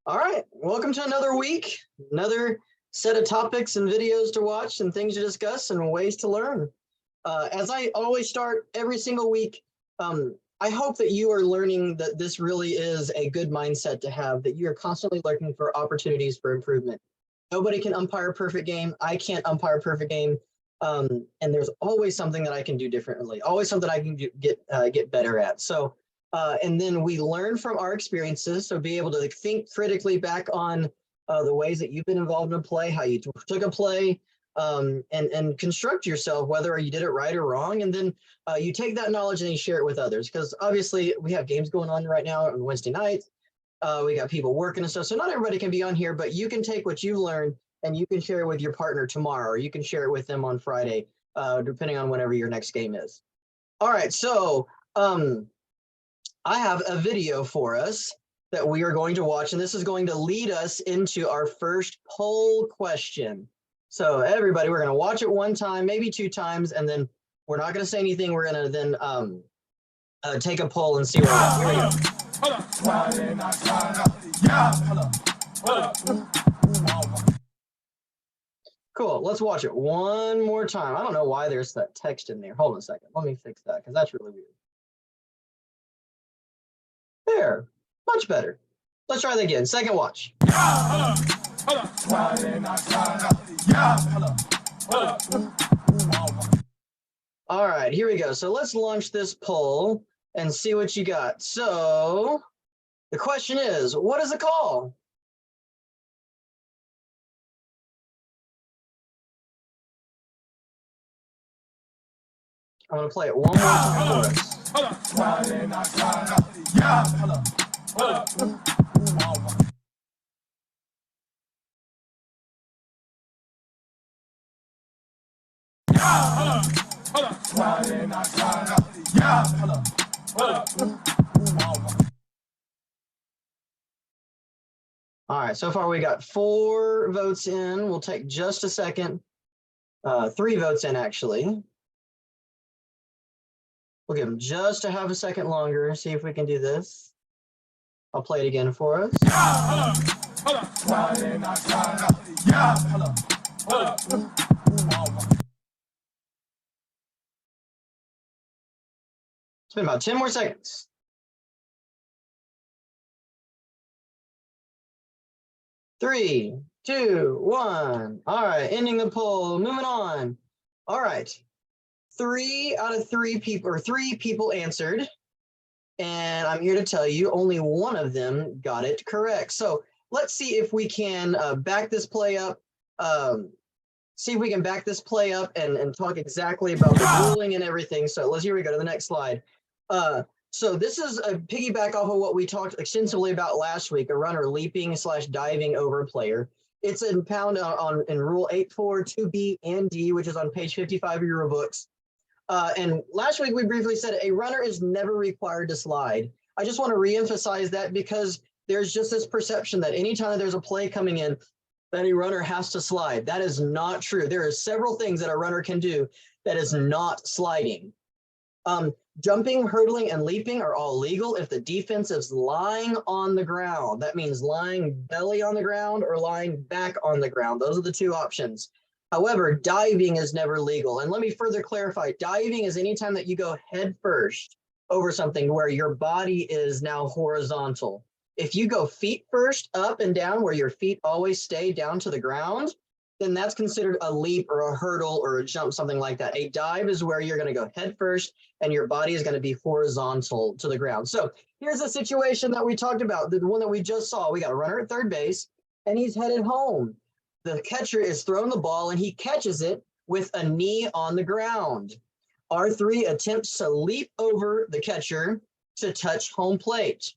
All right, welcome to another week, another set of topics and videos to watch and things to discuss and ways to learn. As I always start every single week, I hope that you are learning that this really is a good mindset to have, that you're constantly looking for opportunities for improvement. Nobody can umpire a perfect game. I can't umpire a perfect game. And there's always something that I can do differently, always something I can get better at. So and then we learn from our experiences, so be able to think critically back on the ways that you've been involved in a play, how you took a play, and construct yourself, whether you did it right or wrong. And then you take that knowledge and you share it with others, because obviously we have games going on right now on Wednesday nights. We got people working and stuff, so not everybody can be on here, but you can take what you've learned and you can share it with your partner tomorrow, or you can share it with them on Friday, depending on whenever your next game is. All right, so I have a video for us that we are going to watch, and this is going to lead us into our first poll question. So everybody, we're going to watch it one time, maybe two times, and then we're not going to say anything. We're going to then take a poll and see where we're at. Here we go. Cool, let's watch it one more time. I don't know why there's that text in there. Hold on a second. Let me fix that, because that's really weird. There, much better. Let's try that again. Second watch. All right, here we go. So let's launch this poll and see what you got. So the question is, what is the call? I'm going to play it one more time for us. All right, so far we got 4 votes in. We'll take just a second. 3 votes in, actually. We'll give them just a half a second longer, see if we can do this. I'll play it again for us. It's been about 10 more seconds. 3, 2, 1. All right, ending the poll, moving on. All right, 3 out of 3 people, or 3 people answered. And I'm here to tell you only one of them got it correct. So let's see if we can back this play up. See if we can back this play up and talk exactly about the ruling and everything. So here we go to the next slide. So this is a piggyback off of what we talked extensively about last week, a runner leaping / diving over a player. It's in Rule 8.4, 2B and D, which is on page 55 of your books. And last week we briefly said a runner is never required to slide. I just want to reemphasize that, because there's just this perception that anytime there's a play coming in, that a runner has to slide. That is not true. There are several things that a runner can do that is not sliding. Jumping, hurdling, and leaping are all legal if the defense is lying on the ground. That means lying belly on the ground or lying back on the ground. Those are the 2 options. However, diving is never legal. And let me further clarify. Diving is anytime that you go head first over something where your body is now horizontal. If you go feet first up and down where your feet always stay down to the ground, then that's considered a leap or a hurdle or a jump, something like that. A dive is where you're going to go head first and your body is going to be horizontal to the ground. So here's a situation that we talked about, the one that we just saw. We got a runner at third base and he's headed home. The catcher is throwing the ball and he catches it with a knee on the ground. R3 attempts to leap over the catcher to touch home plate.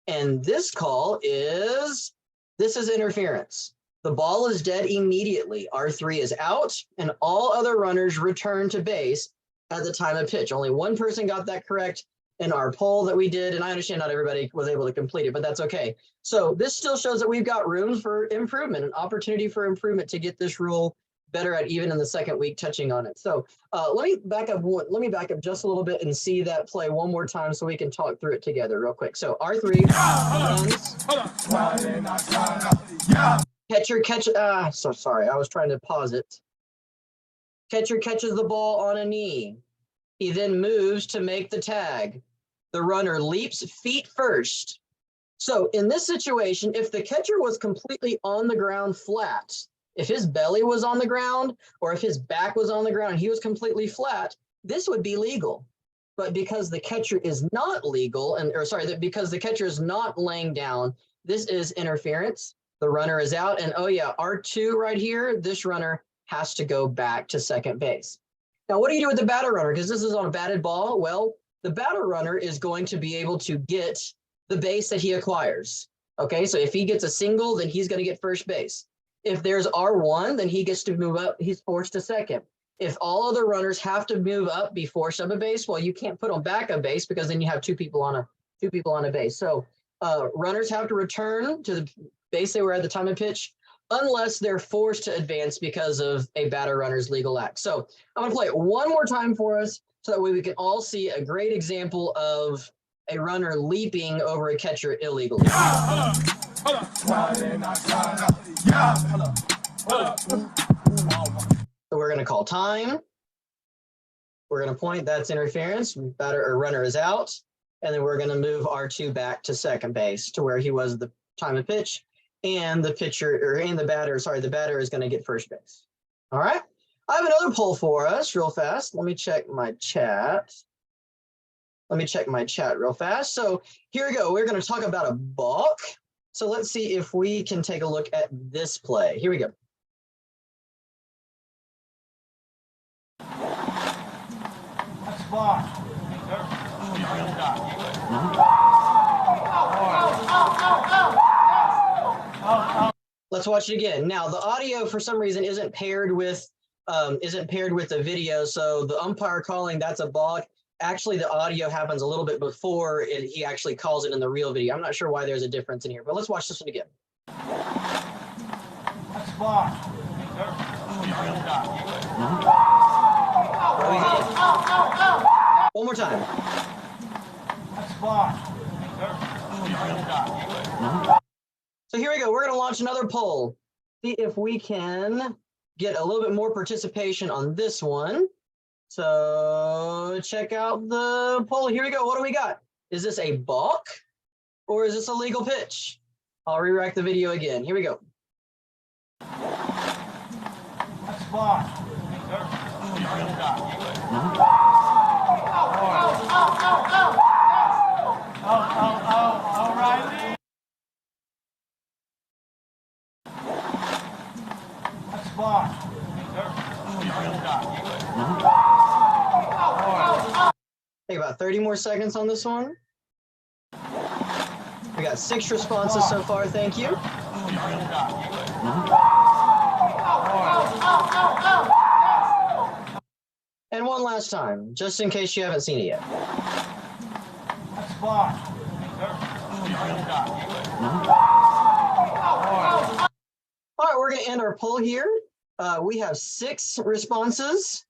And this call is interference. The ball is dead immediately. R3 is out and all other runners return to base at the time of pitch. Only one person got that correct in our poll that we did. And I understand not everybody was able to complete it, but that's okay. So this still shows that we've got room for improvement, an opportunity for improvement to get this rule better at even in the second week touching on it. So let me back up just a little bit and see that play one more time so we can talk through it together real quick. So R3 runs. Catcher so sorry, I was trying to pause it. Catcher catches the ball on a knee. He then moves to make the tag. The runner leaps feet first. So in this situation, if the catcher was completely on the ground flat, if his belly was on the ground or if his back was on the ground and he was completely flat, this would be legal. But because the catcher is not because the catcher is not laying down, this is interference. The runner is out, and oh yeah, R2 right here, this runner has to go back to second base. Now, what do you do with the batter runner? Because this is on a batted ball. Well, the batter runner is going to be able to get the base that he acquires. Okay, so if he gets a single, then he's going to get first base. If there's R1, then he gets to move up. He's forced to second. If all other runners have to move up before sub a base, well, you can't put them back a base because then you have two people on a base. So runners have to return to the base they were at the time of pitch, unless they're forced to advance because of a batter runner's legal act. So I'm going to play it one more time for us so that way we can all see a great example of a runner leaping over a catcher illegally. So we're going to call time. We're going to point, that's interference. Batter or runner is out. And then we're going to move R2 back to second base to where he was at the time of pitch. And the batter is going to get first base. All right. I have another poll for us real fast. Let me check my chat. Real fast. So here we go. We're going to talk about a balk. So let's see if we can take a look at this play. Here we go. That's balk. Let's watch it again. Now the audio for some reason isn't paired with the video. So the umpire calling that's a balk. Actually, the audio happens a little bit before he actually calls it in the real video. I'm not sure why there's a difference in here, but let's watch this one again. That's balk. One more time. That's balk. So here we go. We're going to launch another poll. See if we can get a little bit more participation on this one. So check out the poll. Here we go. What do we got? Is this a balk or is this a legal pitch? I'll re-rack the video again. Here we go. That's balk. All right. That's balk. Take about 30 more seconds on this one. We got 6 responses so far. Thank you. And one last time, just in case you haven't seen it yet. That's balk. All right, we're going to end our poll here. We have 6 responses,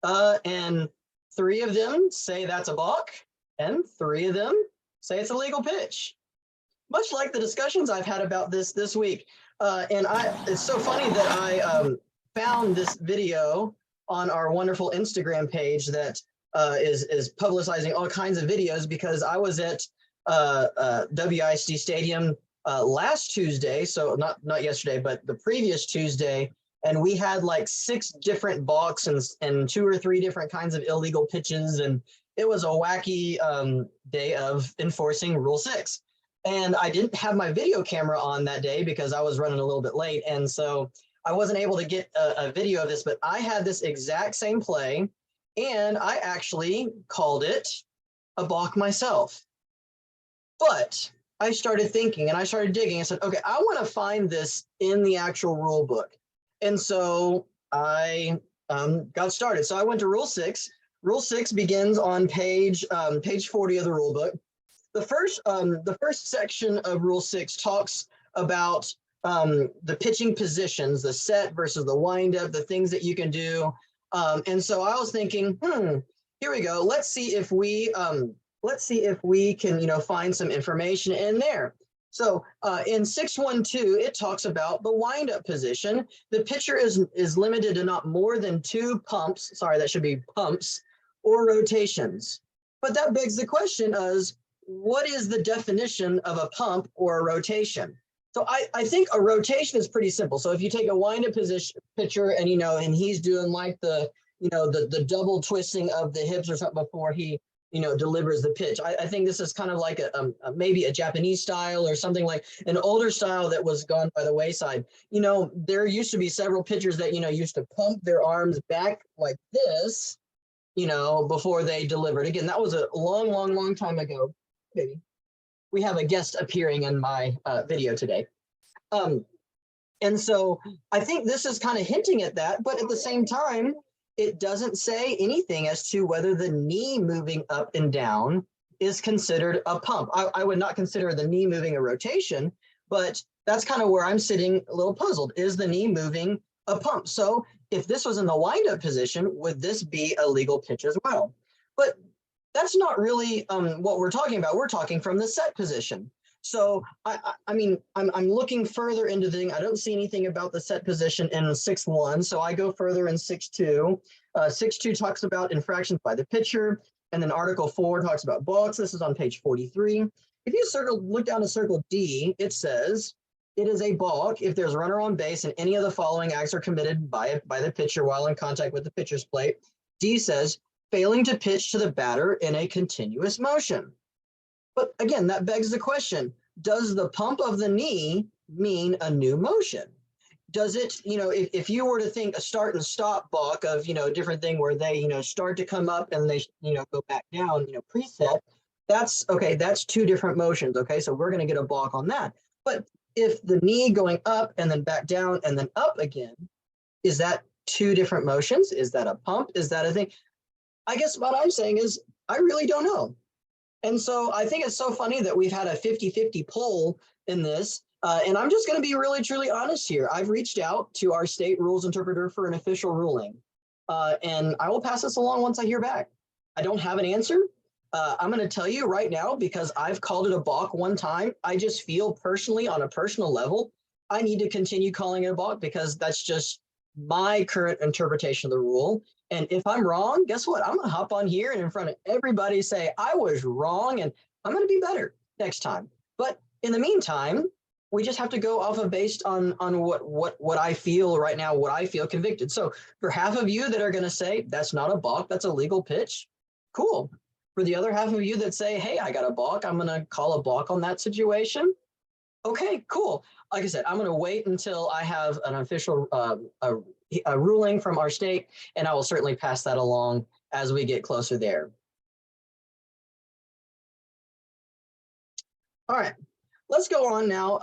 and 3 of them say that's a balk, and 3 of them say it's a legal pitch. Much like the discussions I've had about this week. And it's so funny that I found this video on our wonderful Instagram page that is publicizing all kinds of videos because I was at WISD Stadium last Tuesday, so not yesterday, but the previous Tuesday, and we had like 6 different balks and 2 or 3 different kinds of illegal pitches, and it was a wacky day of enforcing Rule 6. And I didn't have my video camera on that day because I was running a little bit late, and so I wasn't able to get a video of this, but I had this exact same play, and I actually called it a balk myself. But I started thinking and I started digging. I said, okay, I want to find this in the actual rule book. And so I got started. So I went to Rule 6. Rule 6 begins on page 40 of the rule book. The first section of Rule 6 talks about the pitching positions, the set versus the windup, the things that you can do. And so I was thinking, here we go. Let's see if we can, find some information in there. So in 612, it talks about the windup position. The pitcher is limited to not more than 2 pumps. Sorry, that should be pumps or rotations. But that begs the question is, what is the definition of a pump or a rotation? So I think a rotation is pretty simple. So if you take a windup position pitcher and, and he's doing like the double twisting of the hips or something before he, delivers the pitch. I think this is kind of like maybe a Japanese style or something like an older style that was gone by the wayside. There used to be several pitchers that, used to pump their arms back like this, before they delivered. Again, that was a long, long, long time ago. Maybe we have a guest appearing in my video today. And so I think this is kind of hinting at that, but at the same time, it doesn't say anything as to whether the knee moving up and down is considered a pump. I would not consider the knee moving a rotation, but that's kind of where I'm sitting a little puzzled. Is the knee moving a pump? So if this was in the windup position, would this be a legal pitch as well? But that's not really what we're talking about. We're talking from the set position. So I'm looking further into the thing. I don't see anything about the set position in 6.1. So I go further in 6.2. 6.2 talks about infractions by the pitcher, and then Article 4 talks about balks. This is on page 43. If you look down to Circle D, it says it is a balk if there's a runner on base and any of the following acts are committed by the pitcher while in contact with the pitcher's plate. D says failing to pitch to the batter in a continuous motion. But again, that begs the question, does the pump of the knee mean a new motion? Does it, if you were to think a start and stop balk of, a different thing where they, start to come up and they, go back down, preset, that's okay. That's 2 different motions. Okay. So we're going to get a balk on that. But if the knee going up and then back down and then up again, is that 2 different motions? Is that a pump? Is that a thing? I guess what I'm saying is I really don't know. And so I think it's so funny that we've had a 50-50 poll in this. And I'm just going to be really, truly honest here. I've reached out to our state rules interpreter for an official ruling. And I will pass this along once I hear back. I don't have an answer. I'm going to tell you right now, because I've called it a balk one time. I just feel personally, on a personal level, I need to continue calling it a balk because that's just my current interpretation of the rule. And if I'm wrong, guess what? I'm going to hop on here and in front of everybody say I was wrong and I'm going to be better next time. But in the meantime, we just have to go off of based on what I feel right now, what I feel convicted. So for half of you that are going to say that's not a balk, that's a legal pitch, cool. For the other half of you that say, hey, I got a balk, I'm going to call a balk on that situation. Okay, cool. Like I said, I'm going to wait until I have an official a ruling from our state, and I will certainly pass that along as we get closer there. All right, let's go on now.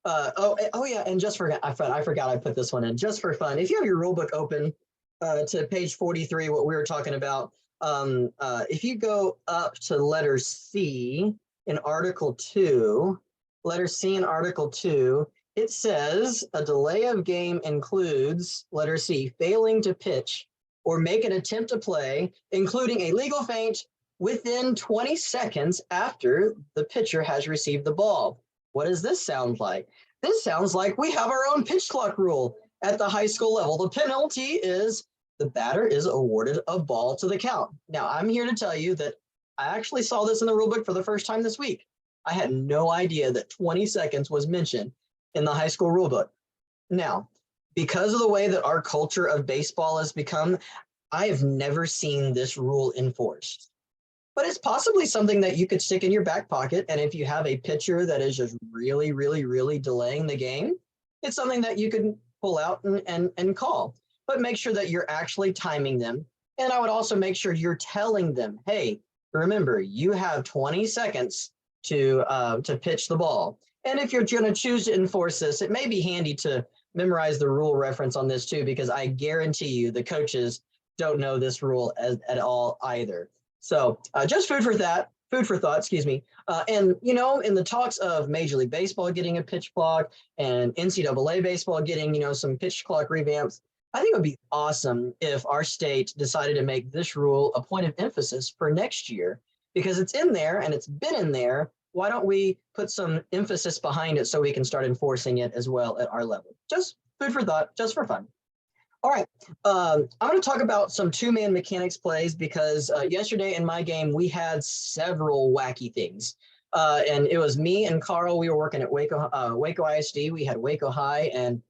Oh yeah, and just for I forgot I put this one in just for fun. If you have your rule book open to page 43, what we were talking about, if you go up to letter C in Article 2, letter C in Article 2, it says a delay of game includes, letter C, failing to pitch or make an attempt to play, including a legal feint within 20 seconds after the pitcher has received the ball. What does this sound like? This sounds like we have our own pitch clock rule at the high school level. The penalty is the batter is awarded a ball to the count. Now, I'm here to tell you that I actually saw this in the rule book for the first time this week. I had no idea that 20 seconds was mentioned in the high school rule book. Now, because of the way that our culture of baseball has become, I have never seen this rule enforced. But it's possibly something that you could stick in your back pocket. And if you have a pitcher that is just really, really, really delaying the game, it's something that you can pull out and call. But make sure that you're actually timing them. And I would also make sure you're telling them, hey, remember, you have 20 seconds to pitch the ball. And if you're going to choose to enforce this, it may be handy to memorize the rule reference on this too, because I guarantee you the coaches don't know this rule at all either. So just food for that. food for thought, excuse me. And, you know, in the talks of Major League Baseball getting a pitch clock and NCAA baseball getting, you know, some pitch clock revamps, I think it would be awesome if our state decided to make this rule a point of emphasis for next year, because it's in there and it's been in there. Why don't we put some emphasis behind it so we can start enforcing it as well at our level? Just food for thought, just for fun. All right, I'm going to talk about some two-man mechanics plays because yesterday in my game, we had several wacky things. And it was me and Carl. We were working at Waco ISD. We had Waco High and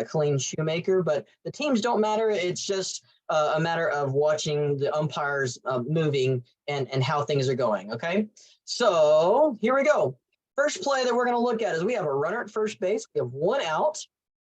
Colleen Shoemaker, but the teams don't matter. It's just a matter of watching the umpires moving and how things are going, okay? So here we go. First play that we're going to look at is we have a runner at first base. We have one out.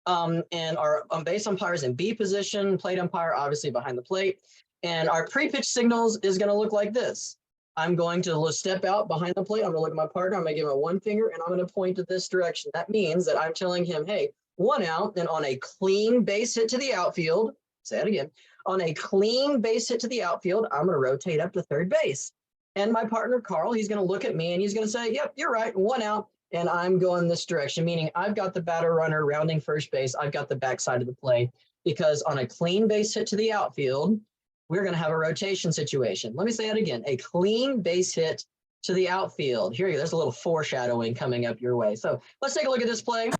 And our base umpires in B position, plate umpire obviously behind the plate. And our pre-pitch signals is going to look like this. I'm going to step out behind the plate. I'm going to look at my partner. I'm going to give him one finger and I'm going to point to this direction. That means that I'm telling him, hey, one out, and on a clean base hit to the outfield, say it again, on a clean base hit to the outfield, I'm going to rotate up to third base. And my partner, Carl, he's going to look at me and he's going to say, yep, you're right, one out. And I'm going this direction, meaning I've got the batter runner rounding first base. I've got the backside of the play, because on a clean base hit to the outfield, we're going to have a rotation situation. Let me say that again, a clean base hit to the outfield. Here you go. There's a little foreshadowing coming up your way. So let's take a look at this play.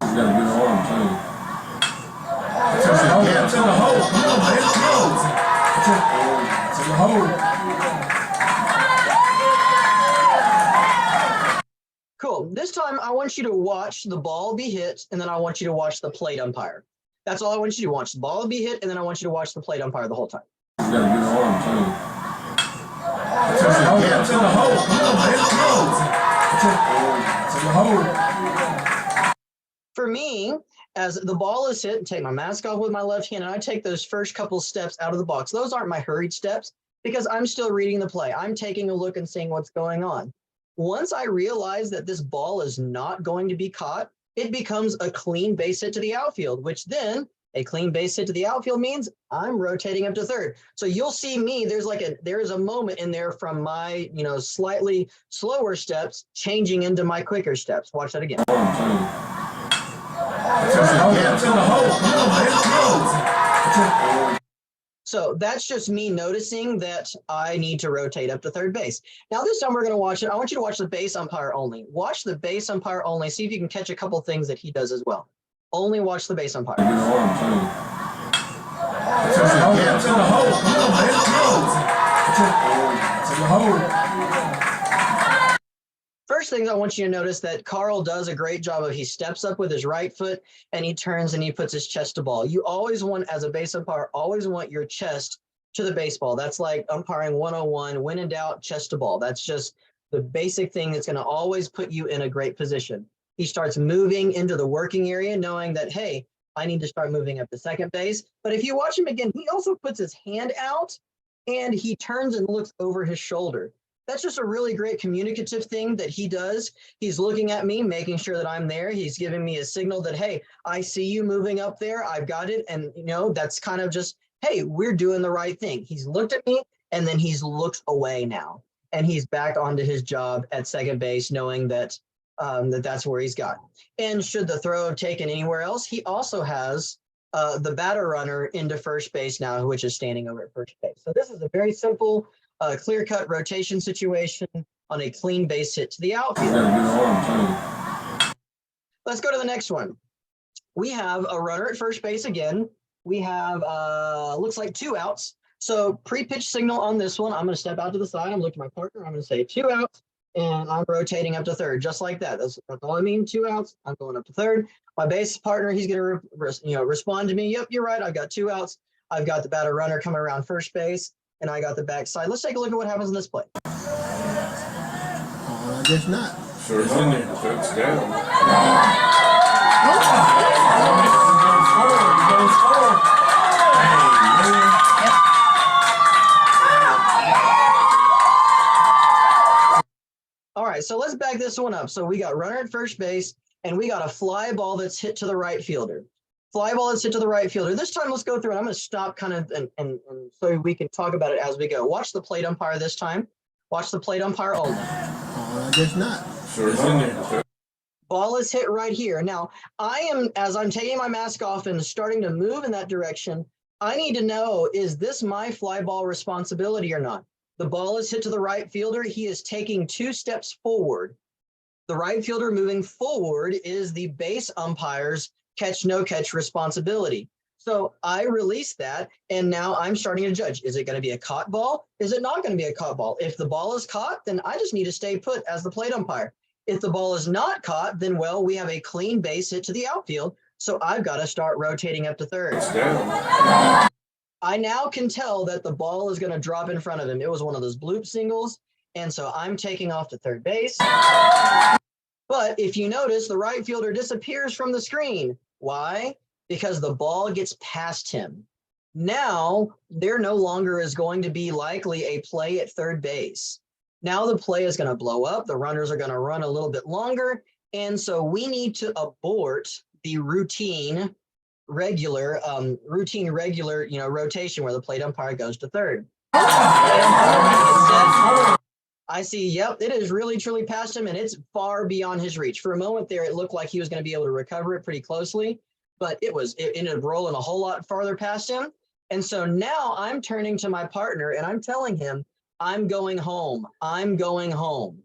Cool. This time I want you to watch the ball be hit, and then I want you to watch the plate umpire. That's all I want you to watch. The ball be hit, and then I want you to watch the plate umpire the whole time. For me, as the ball is hit, take my mask off with my left hand, and I take those first couple steps out of the box. Those aren't my hurried steps because I'm still reading the play. I'm taking a look and seeing what's going on. Once I realize that this ball is not going to be caught, it becomes a clean base hit to the outfield, which then a clean base hit to the outfield means I'm rotating up to third. So you'll see me, there's a moment in there from my, slightly slower steps changing into my quicker steps. Watch that again. So that's just me noticing that I need to rotate up to third base. Now this time we're going to watch it. I want you to watch the base umpire only. Watch the base umpire only. See if you can catch a couple things that he does as well. Only watch the base umpire. First thing I want you to notice that Carl does a great job of, he steps up with his right foot and he turns and he puts his chest to ball. You always want, as a base umpire, always want your chest to the baseball. That's like umpiring 101, when in doubt, chest to ball. That's just the basic thing that's going to always put you in a great position. He starts moving into the working area knowing that, hey, I need to start moving up to second base. But if you watch him again, he also puts his hand out and he turns and looks over his shoulder. That's just a really great communicative thing that he does. He's looking at me, making sure that I'm there. He's giving me a signal that, hey, I see you moving up there. I've got it. And, that's kind of just, hey, we're doing the right thing. He's looked at me and then he's looked away now. And he's back onto his job at second base, knowing that that's where he's got. And should the throw have taken anywhere else, he also has the batter runner into first base now, which is standing over at first base. So this is a very simple clear-cut rotation situation on a clean base hit to the outfield. Let's go to the next one. We have a runner at first base again. We have, looks like 2 outs. So pre-pitch signal on this one, I'm going to step out to the side. I'm looking at my partner. I'm going to say 2 outs, and I'm rotating up to third, just like that. That's all I mean, 2 outs. I'm going up to third. My base partner, he's going to respond to me. Yep, you're right. I've got 2 outs. I've got the batter runner coming around first base, and I got the backside. Let's take a look at what happens in this play. I guess not. Sure is in there. That's down. All right, so let's back this one up. So we got runner at first base, and we got a fly ball that's hit to the right fielder. Fly ball is hit to the right fielder. This time, let's go through, and I'm going to stop kind of and so we can talk about it as we go. Watch the plate umpire this time. Watch the plate umpire only. I guess not. Sure is in there. Ball is hit right here. Now, as I'm taking my mask off and starting to move in that direction, I need to know, is this my fly ball responsibility or not? The ball is hit to the right fielder. He is taking 2 steps forward. The right fielder moving forward is the base umpire's catch, no catch responsibility. So I release that, and now I'm starting to judge. Is it going to be a caught ball? Is it not going to be a caught ball? If the ball is caught, then I just need to stay put as the plate umpire. If the ball is not caught, then, well, we have a clean base hit to the outfield, so I've got to start rotating up to third. I now can tell that the ball is going to drop in front of him. It was one of those bloop singles, and so I'm taking off to third base. But if you notice, the right fielder disappears from the screen. Why? Because the ball gets past him. Now, there no longer is going to be likely a play at third base. Now the play is going to blow up. The runners are going to run a little bit longer. And so we need to abort the routine regular, rotation where the plate umpire goes to third. I see, yep, it is really, truly past him, and it's far beyond his reach. For a moment there, it looked like he was going to be able to recover it pretty closely, but it ended up rolling a whole lot farther past him. And so now I'm turning to my partner, and I'm telling him, I'm going home. I'm going home.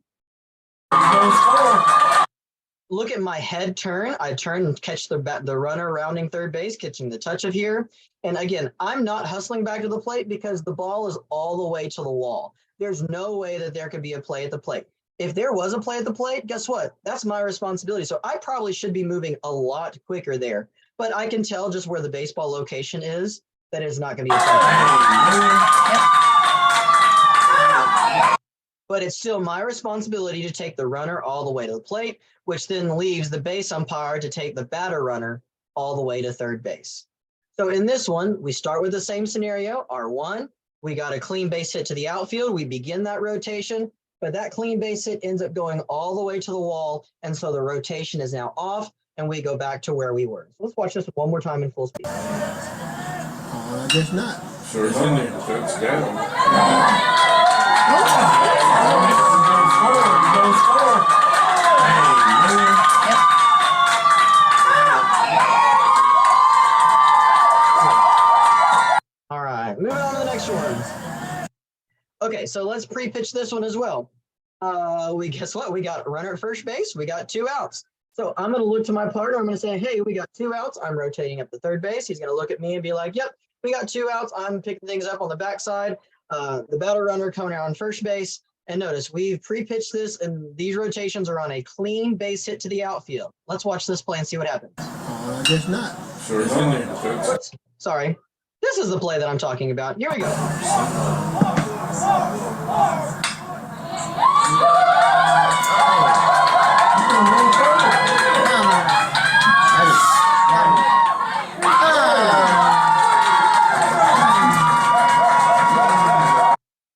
Look at my head turn. I turn and catch the runner rounding third base, catching the touch of here. And again, I'm not hustling back to the plate because the ball is all the way to the wall. There's no way that there could be a play at the plate. If there was a play at the plate, guess what? That's my responsibility. So I probably should be moving a lot quicker there. But I can tell just where the baseball location is that it's not going to be a play. But it's still my responsibility to take the runner all the way to the plate, which then leaves the base umpire to take the batter runner all the way to third base. So in this one, we start with the same scenario, R1. We got a clean base hit to the outfield. We begin that rotation, but that clean base hit ends up going all the way to the wall. And so the rotation is now off, and we go back to where we were. So let's watch this one more time in full speed. I guess not. Sure is in there. Folks down. All right, moving on to the next one. Okay, so let's pre-pitch this one as well. Guess what? We got a runner at first base. We got 2 outs. So I'm going to look to my partner. I'm going to say, hey, we got 2 outs. I'm rotating up to third base. He's going to look at me and be like, yep, we got 2 outs. I'm picking things up on the backside. The batter runner coming out on first base. And notice we've pre-pitched this, and these rotations are on a clean base hit to the outfield. Let's watch this play and see what happens. I guess not. Sure is in there. Folks. Oops, sorry. This is the play that I'm talking about. Here we go.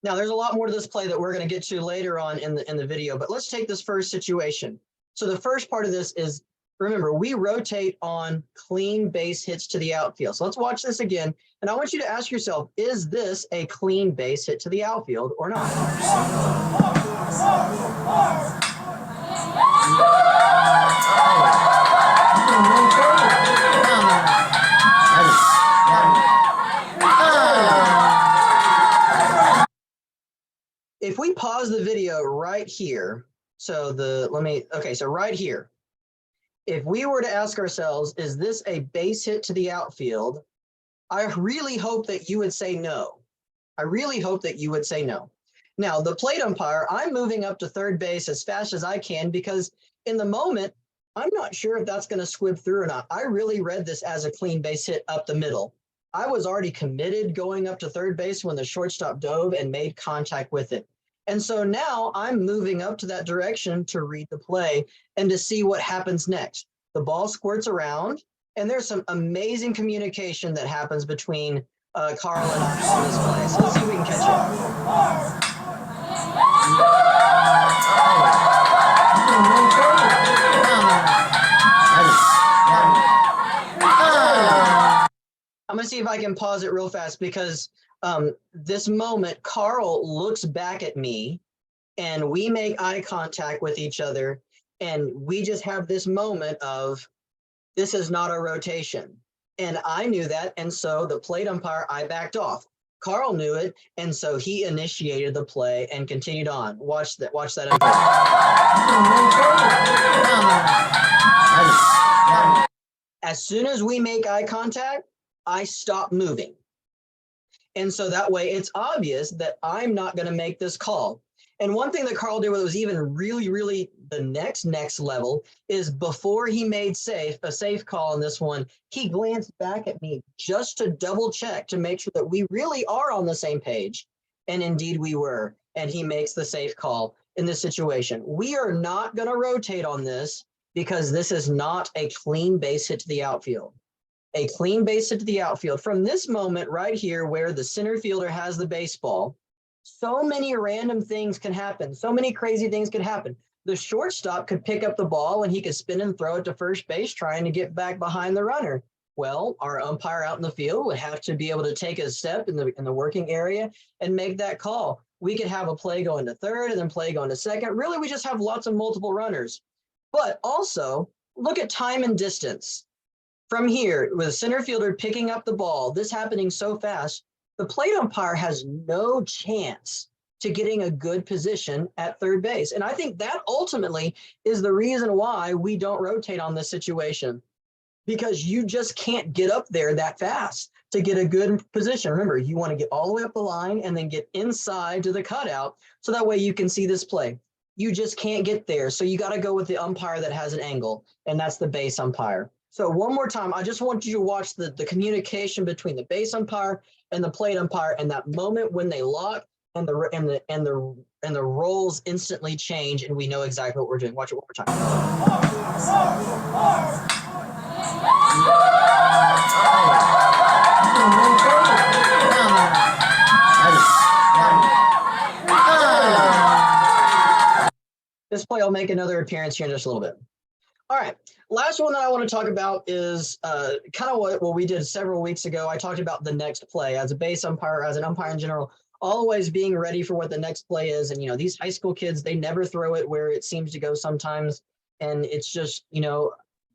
Now, there's a lot more to this play that we're going to get to later on in the video, but let's take this first situation. So the first part of this is, remember, we rotate on clean base hits to the outfield. So let's watch this again. And I want you to ask yourself, is this a clean base hit to the outfield or not? If we pause the video right here, so right here, if we were to ask ourselves, is this a base hit to the outfield? I really hope that you would say no. I really hope that you would say no. Now, the plate umpire, I'm moving up to third base as fast as I can because in the moment, I'm not sure if that's going to squib through or not. I really read this as a clean base hit up the middle. I was already committed going up to third base when the shortstop dove and made contact with it. And so now I'm moving up to that direction to read the play and to see what happens next. The ball squirts around, and there's some amazing communication that happens between Carl and I on this play. So let's see if we can catch it. I'm going to see if I can pause it real fast because this moment, Carl looks back at me and we make eye contact with each other, and we just have this moment of, this is not a rotation. And I knew that, and so the plate umpire, I backed off. Carl knew it, and so he initiated the play and continued on. Watch that unfold. As soon as we make eye contact, I stop moving. And so that way it's obvious that I'm not going to make this call. And one thing that Carl did that was even really the next level is before he made a safe call on this one, he glanced back at me just to double check to make sure that we really are on the same page. And indeed we were. And he makes the safe call in this situation. We are not going to rotate on this because this is not a clean base hit to the outfield. A clean base hit to the outfield. From this moment right here where the center fielder has the baseball, so many random things can happen. So many crazy things could happen. The shortstop could pick up the ball and he could spin and throw it to first base trying to get back behind the runner. Well, our umpire out in the field would have to be able to take a step in the working area and make that call. We could have a play going to third and then play going to second. Really, we just have lots of multiple runners. But also, look at time and distance. From here, with a center fielder picking up the ball, this happening so fast, the plate umpire has no chance to getting a good position at third base. And I think that ultimately is the reason why we don't rotate on this situation, because you just can't get up there that fast to get a good position. Remember, you want to get all the way up the line and then get inside to the cutout so that way you can see this play. You just can't get there. So you got to go with the umpire that has an angle, and that's the base umpire. So one more time, I just want you to watch the communication between the base umpire and the plate umpire, and that moment when they lock and the roles instantly change, and we know exactly what we're doing. Watch it one more time. This play will make another appearance here in just a little bit. All right, last one that I want to talk about is kind of what we did several weeks ago. I talked about the next play as a base umpire, as an umpire in general, always being ready for what the next play is. And, these high school kids, they never throw it where it seems to go sometimes. And it's just,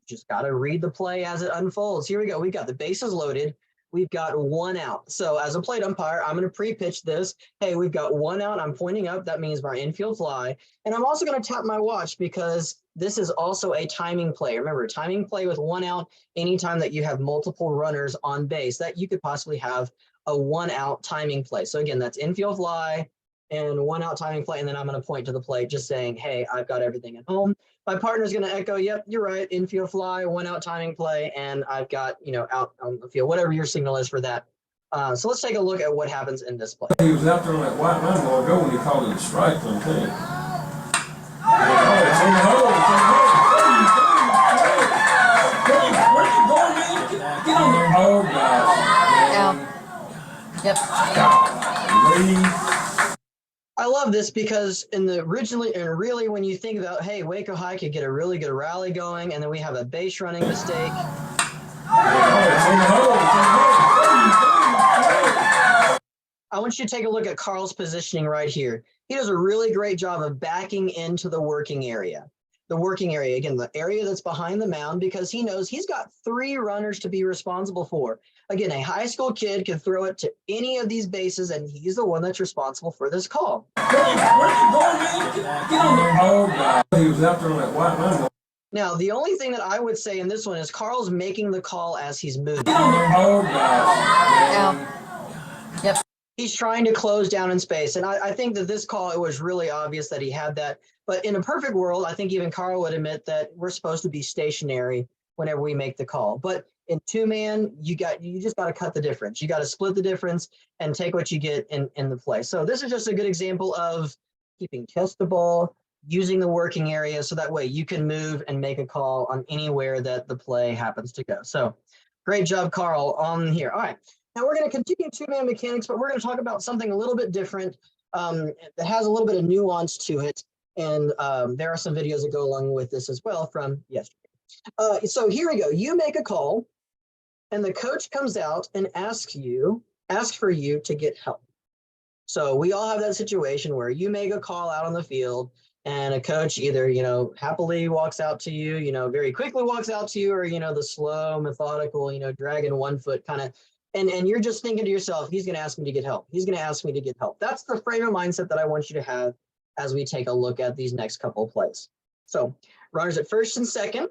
just got to read the play as it unfolds. Here we go. We've got the bases loaded. We've got one out. So as a plate umpire, I'm going to pre-pitch this. Hey, we've got one out. I'm pointing up. That means my infield fly. And I'm also going to tap my watch because this is also a timing play. Remember, timing play with one out, anytime that you have multiple runners on base, that you could possibly have a one out timing play. So again, that's infield fly and one out timing play. And then I'm going to point to the plate just saying, hey, I've got everything at home. My partner's going to echo, yep, you're right, infield fly, one out timing play, and I've got, out on the field, whatever your signal is for that. So let's take a look at what happens in this play. He was out there on that white line a while ago when he called it a strike on too. It's in the hole, it's in the hole. Where you going, man? Get on there. Oh, gosh. Yep. I love this because really when you think about, hey, Waco High could get a really good rally going, and then we have a base running mistake. I want you to take a look at Carl's positioning right here. He does a really great job of backing into the working area. The working area, again, the area that's behind the mound, because he knows he's got 3 runners to be responsible for. Again, a high school kid can throw it to any of these bases, and he's the one that's responsible for this call. Where you going, man? Get on there. Oh, God. He was out there on that white line. Now, the only thing that I would say in this one is Carl's making the call as he's moving. Oh, God. Yep. He's trying to close down in space. And I think that this call, it was really obvious that he had that. But in a perfect world, I think even Carl would admit that we're supposed to be stationary whenever we make the call. But in 2-man, you just got to cut the difference. You got to split the difference and take what you get in the play. So this is just a good example of keeping chest to ball, using the working area, so that way you can move and make a call on anywhere that the play happens to go. So great job, Carl, on here. All right. Now we're going to continue 2-man mechanics, but we're going to talk about something a little bit different that has a little bit of nuance to it. And there are some videos that go along with this as well from yesterday. So here we go. You make a call, and the coach comes out and asks for you to get help. So we all have that situation where you make a call out on the field and a coach either, happily walks out to you, very quickly walks out to you, or, the slow, methodical, dragging one foot kind of, and you're just thinking to yourself, he's going to ask me to get help. He's going to ask me to get help. That's the frame of mindset that I want you to have as we take a look at these next couple of plays. So runners at first and second,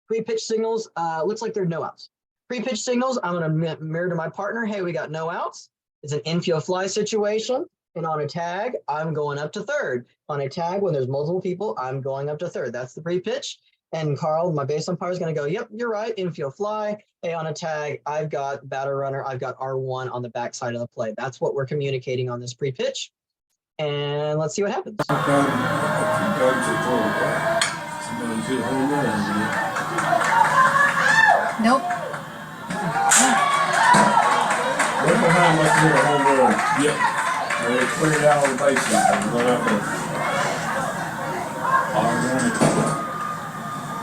pre-pitch signals, looks like there are no outs. Pre-pitch signals, I'm going to mirror to my partner, hey, we got no outs. It's an infield fly situation. And on a tag, I'm going up to third. On a tag, when there's multiple people, I'm going up to third. That's the pre-pitch. And Carl, my base umpire, is going to go, yep, you're right, infield fly. Hey, on a tag, I've got batter runner. I've got R1 on the backside of the play. That's what we're communicating on this pre-pitch. And let's see what happens. Nope. Right behind must have been a home run. Yep. And they cleared out on the bases and run out there.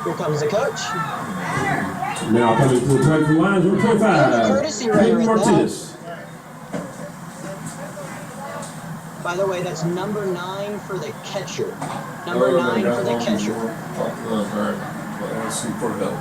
Here comes the coach. Now coming to the plate for lines, number 25. Courtesy runner at Martinez. By the way, that's number 9 for the catcher. Number 9 for the catcher. All right. Well, let's see for help.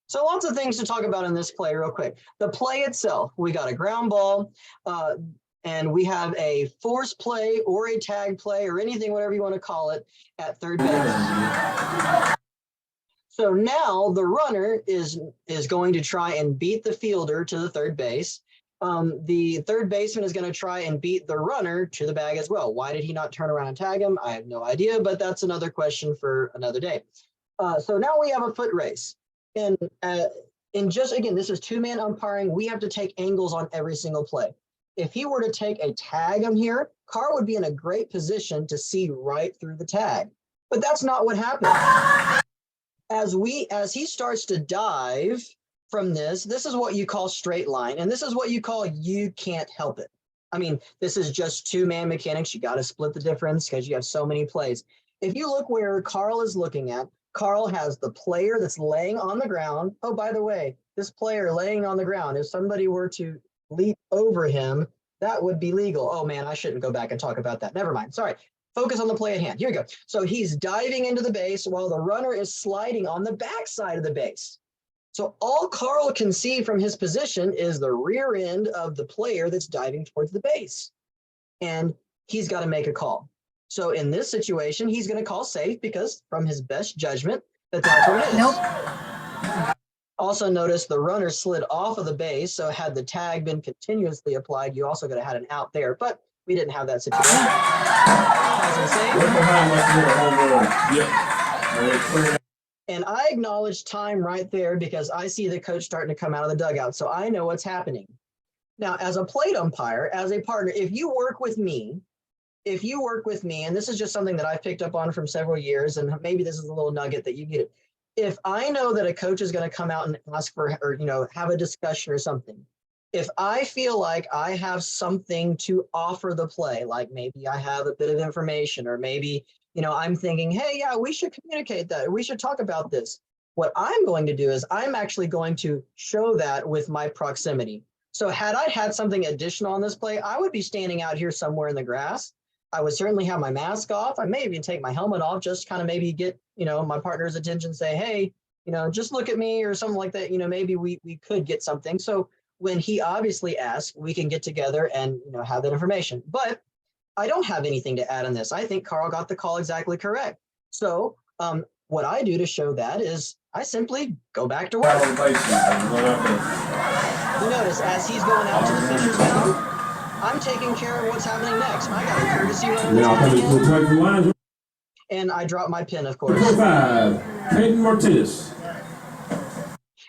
So lots of things to talk about in this play real quick. The play itself, we got a ground ball, and we have a force play or a tag play or anything, whatever you want to call it, at third base. So now the runner is going to try and beat the fielder to the third base. The third baseman is going to try and beat the runner to the bag as well. Why did he not turn around and tag him? I have no idea, but that's another question for another day. So now we have a foot race. And just, again, this is two-man umpiring. We have to take angles on every single play. If he were to take a tag on here, Carr would be in a great position to see right through the tag. But that's not what happened. As he starts to dive from this is what you call straight line. And this is what you call you can't help it. I mean, this is just two-man mechanics. You got to split the difference because you have so many plays. If you look where Carl is looking at, Carl has the player that's laying on the ground. Oh, by the way, this player laying on the ground, if somebody were to leap over him, that would be legal. Oh man, I shouldn't go back and talk about that. Never mind. Sorry. Focus on the play at hand. Here we go. So he's diving into the base while the runner is sliding on the backside of the base. So all Carl can see from his position is the rear end of the player that's diving towards the base. And he's got to make a call. So in this situation, he's going to call safe because from his best judgment, that's what it is. Nope. Also notice the runner slid off of the base. So had the tag been continuously applied, you also could have had an out there, but we didn't have that situation. And I acknowledge time right there because I see the coach starting to come out of the dugout. So I know what's happening. Now, as a plate umpire, as a partner, if you work with me, and this is just something that I've picked up on from several years, and maybe this is a little nugget that you get it. If I know that a coach is going to come out and ask for, or, have a discussion or something, if I feel like I have something to offer the play, like maybe I have a bit of information, or maybe, I'm thinking, hey, yeah, we should communicate that. We should talk about this. What I'm going to do is I'm actually going to show that with my proximity. So had I had something additional on this play, I would be standing out here somewhere in the grass. I would certainly have my mask off. I may even take my helmet off, just kind of maybe get, my partner's attention, say, hey, just look at me or something like that. Maybe we could get something. So when he obviously asks, we can get together and, have that information. But I don't have anything to add on this. I think Carl got the call exactly correct. So what I do to show that is I simply go back to work. You notice as he's going out to the pitcher's mound, I'm taking care of what's happening next. I got a courtesy runner. And I drop my pin, of course. Martinez.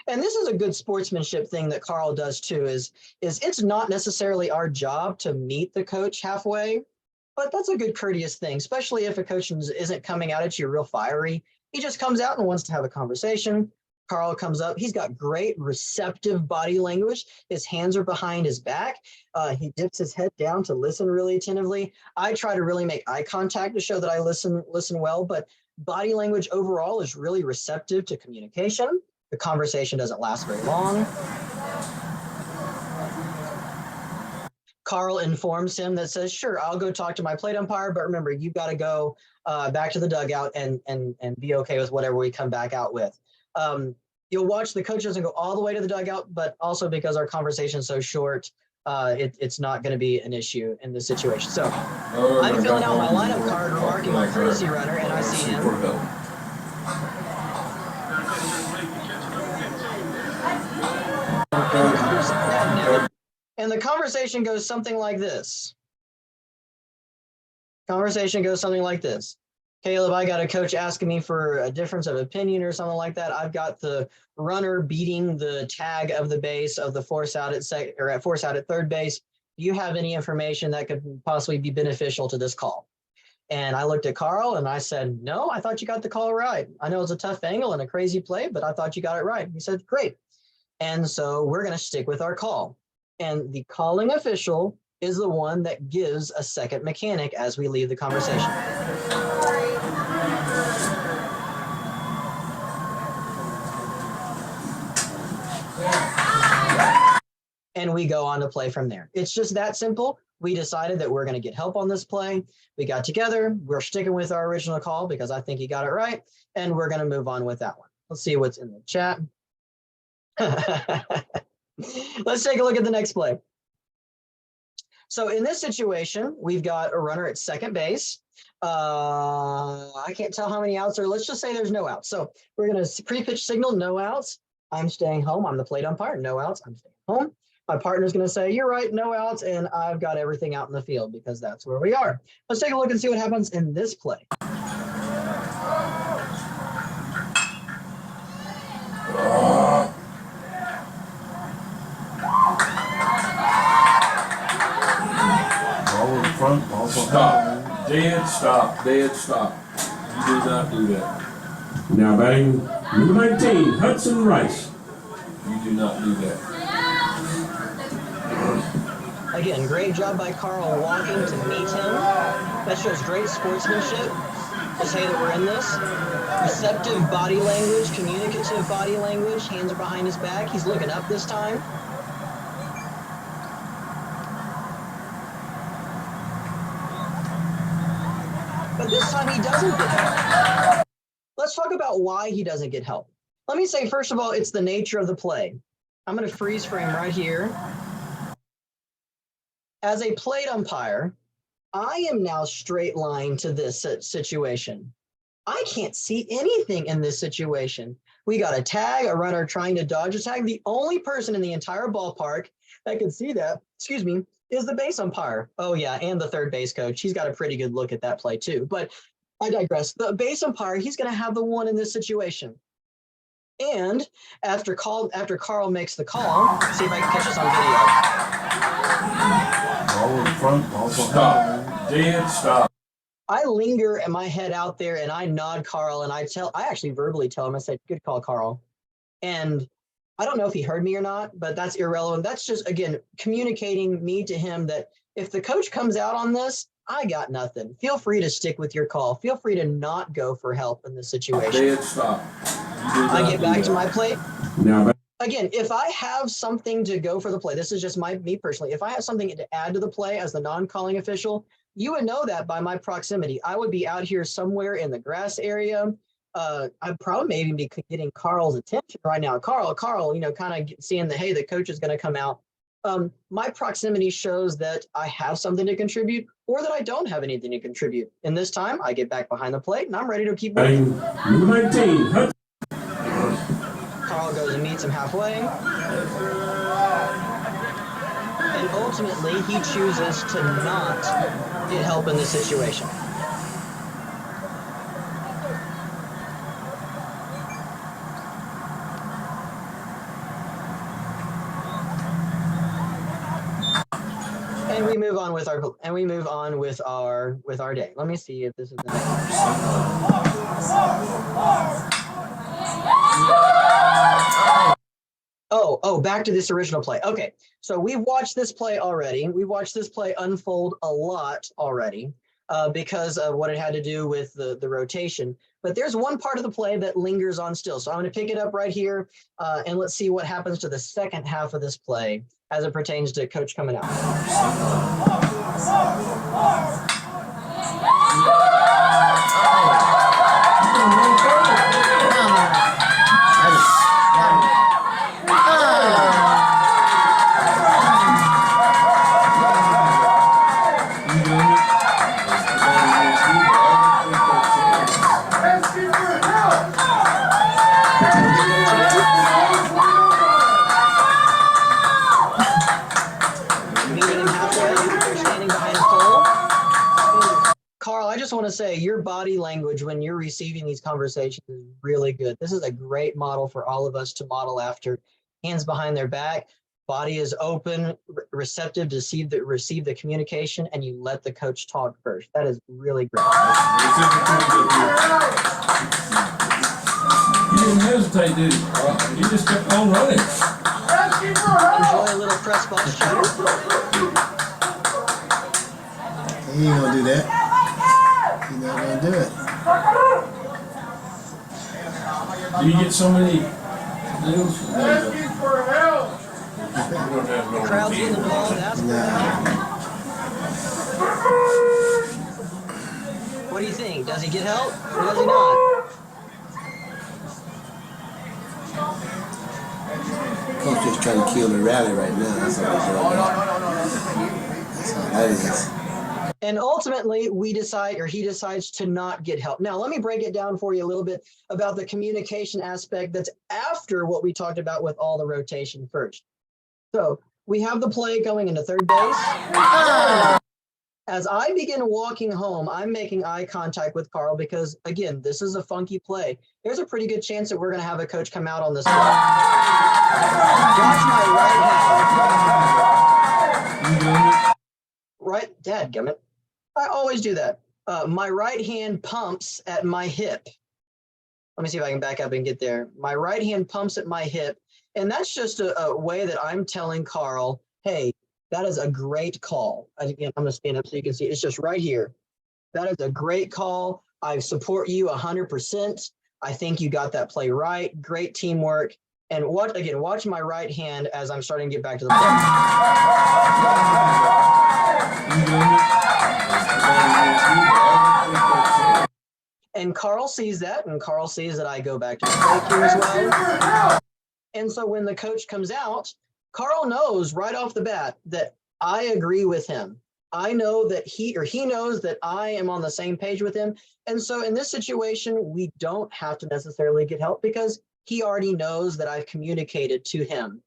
And this is a good sportsmanship thing that Carl does too, is it's not necessarily our job to meet the coach halfway, but that's a good courteous thing, especially if a coach isn't coming out at you real fiery. He just comes out and wants to have a conversation. Carl comes up. He's got great receptive body language. His hands are behind his back. He dips his head down to listen really attentively. I try to really make eye contact to show that I listen well, but body language overall is really receptive to communication. The conversation doesn't last very long. Carl informs him that says, sure, I'll go talk to my plate umpire, but remember, you've got to go back to the dugout and be okay with whatever we come back out with. You'll watch the coach doesn't go all the way to the dugout, but also because our conversation is so short, it's not going to be an issue in this situation. So I'm filling out my lineup card, marking my courtesy runner, and I see him. And the conversation goes something like this. Caleb, I got a coach asking me for a difference of opinion or something like that. I've got the runner beating the tag of the base of the force out at third base. Do you have any information that could possibly be beneficial to this call? And I looked at Carl and I said, no, I thought you got the call right. I know it's a tough angle and a crazy play, but I thought you got it right. He said, great. And so we're going to stick with our call. And the calling official is the one that gives a second mechanic as we leave the conversation. And we go on to play from there. It's just that simple. We decided that we're going to get help on this play. We got together. We're sticking with our original call because I think he got it right. And we're going to move on with that one. Let's see what's in the chat. Let's take a look at the next play. So in this situation, we've got a runner at second base. I can't tell how many outs are. Let's just say there's no outs. So we're going to pre-pitch signal, no outs. I'm staying home. I'm the plate umpire. No outs. I'm staying home. My partner's going to say, you're right, no outs. And I've got everything out in the field because that's where we are. Let's take a look and see what happens in this play. Stop. Dead stop. Dead stop. You do not do that. Now batting number 19, Hudson Rice. You do not do that. Again, great job by Carl walking to meet him. That shows great sportsmanship to say that we're in this. Receptive body language, communicative body language, hands are behind his back. He's looking up this time. But this time he doesn't get help. Let's talk about why he doesn't get help. Let me say, first of all, it's the nature of the play. I'm going to freeze frame right here. As a plate umpire, I am now straight line to this situation. I can't see anything in this situation. We got a tag, a runner trying to dodge a tag. The only person in the entire ballpark that can see that, is the base umpire. Oh yeah, and the third base coach. He's got a pretty good look at that play too. But I digress. The base umpire, he's going to have the one in this situation. And after Carl makes the call, see if I can catch this on video. All in front, also stop. Dead stop. I linger and my head out there and I nod Carl and I actually verbally tell him, I said, good call, Carl. And I don't know if he heard me or not, but that's irrelevant. That's just, again, communicating me to him that if the coach comes out on this, I got nothing. Feel free to stick with your call. Feel free to not go for help in this situation. Dead stop. I get back to my plate. Now, again, if I have something to go for the play, this is just me personally. If I have something to add to the play as the non-calling official, you would know that by my proximity. I would be out here somewhere in the grass area. I'd probably maybe be getting Carl's attention right now. Carl, kind of seeing that, hey, the coach is going to come out. My proximity shows that I have something to contribute or that I don't have anything to contribute. And this time I get back behind the plate and I'm ready to keep working. Number 19, Carl goes and meets him halfway. And ultimately he chooses to not get help in this situation. And we move on with our day. Let me see if this is the next. back to this original play. Okay, so we've watched this play already. We watched this play unfold a lot already because of what it had to do with the rotation. But there's one part of the play that lingers on still. So I'm going to pick it up right here, and let's see what happens to the second half of this play as it pertains to coach coming out. Carl, I just want to say your body language when you're receiving these conversations is really good. This is a great model for all of us to model after. Hands behind their back, body is open, receptive to receive the communication, and you let the coach talk first. That is really great. You didn't hesitate, did you? You just kept on running. Enjoy a little press box chatter. He ain't gonna do that. He's not gonna do it. Do you get so many deals? Crowd's getting involved. What do you think? Does he get help or does he not? Coach just trying to kill the rally right now. That's all he's doing. That's all that is. And ultimately, he decides to not get help. Now, let me break it down for you a little bit about the communication aspect that's after what we talked about with all the rotation first. So we have the play going into third base. As I begin walking home, I'm making eye contact with Carl because, again, this is a funky play. There's a pretty good chance that we're going to have a coach come out on this play. Watch my right hand. Right, dadgummit. I always do that. My right hand pumps at my hip. Let me see if I can back up and get there. My right hand pumps at my hip. And that's just a way that I'm telling Carl, hey, that is a great call. Again, I'm going to stand up so you can see. It's just right here. That is a great call. I support you 100%. I think you got that play right. Great teamwork. And watch my right hand as I'm starting to get back to the play. And Carl sees that, and Carl sees that I go back to the plate here as well. And so when the coach comes out, Carl knows right off the bat that I agree with him. I know that he knows that I am on the same page with him. And so in this situation, we don't have to necessarily get help because he already knows that I've communicated to him.